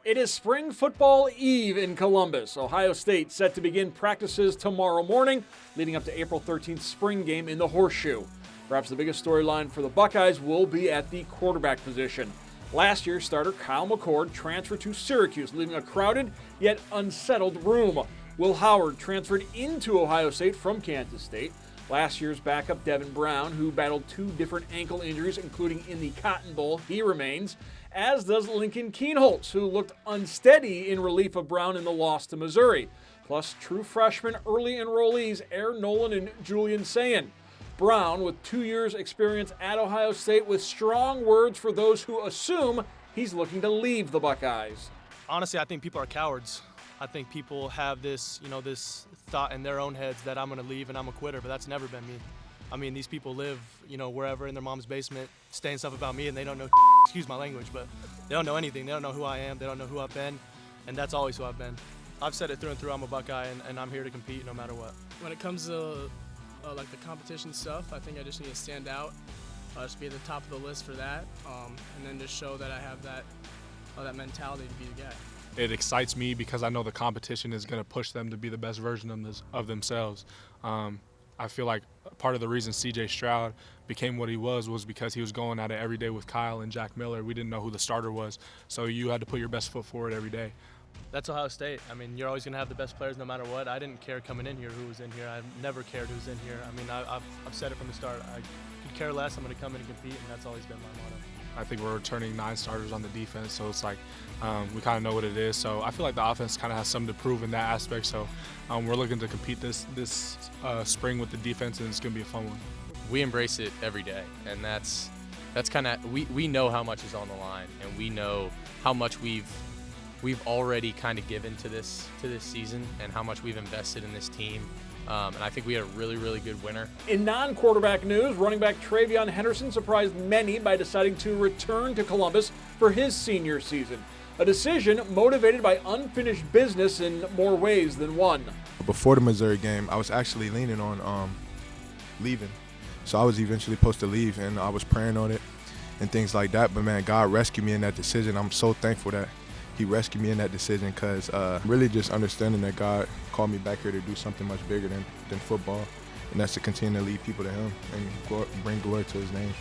It is spring football eve in Columbus. Ohio State set to begin practices tomorrow morning, leading up to April 13th spring game in the Horseshoe. Perhaps the biggest storyline for the Buckeyes will be at the quarterback position. Last year's starter Kyle McCord transferred to Syracuse, leaving a crowded yet unsettled room. Will Howard transferred into Ohio State from Kansas State. Last year's backup Devin Brown, who battled 2 different ankle injuries, including in the Cotton Bowl, he remains, as does Lincoln Kienholz, who looked unsteady in relief of Brown in the loss to Missouri. Plus, true freshman early enrollees Aaron Nolan and Julian Sayin. Brown, with 2 years' experience at Ohio State, with strong words for those who assume he's looking to leave the Buckeyes. Honestly, I think people are cowards. I think people have this, this thought in their own heads that I'm going to leave and I'm a quitter, but that's never been me. I mean, these people live, wherever in their mom's basement, saying stuff about me, and they don't know, excuse my language, but they don't know anything. They don't know who I am. They don't know who I've been, and that's always who I've been. I've said it through and through. I'm a Buckeye, and I'm here to compete no matter what. When it comes to like the competition stuff, I think I just need to stand out, just be at the top of the list for that, and then just show that I have that mentality to be the guy. It excites me because I know the competition is going to push them to be the best version of themselves. I feel like part of the reason C.J. Stroud became what he was because he was going at it every day with Kyle and Jack Miller. We didn't know who the starter was, so you had to put your best foot forward every day. That's Ohio State. I mean, you're always going to have the best players no matter what. I didn't care coming in here who was in here. I've never cared who's in here. I mean, I've said it from the start. I could care less. I'm going to come in and compete, and that's always been my motto. I think we're returning 9 starters on the defense, so it's like we kind of know what it is. So I feel like the offense kind of has something to prove in that aspect. So we're looking to compete this spring with the defense, and it's going to be a fun one. We embrace it every day, and that's kind of we know how much is on the line, and we know how much we've already kind of given to this season, and how much we've invested in this team. And I think we had a really, really good winner. In non-quarterback news, running back Travion Henderson surprised many by deciding to return to Columbus for his senior season. A decision motivated by unfinished business in more ways than one. Before the Missouri game, I was actually leaning on leaving. So I was eventually supposed to leave, and I was praying on it and things like that. But, man, God rescued me in that decision. I'm so thankful that He rescued me in that decision, because really just understanding that God called me back here to do something much bigger than football, and that's to continue to lead people to Him and bring glory to His name.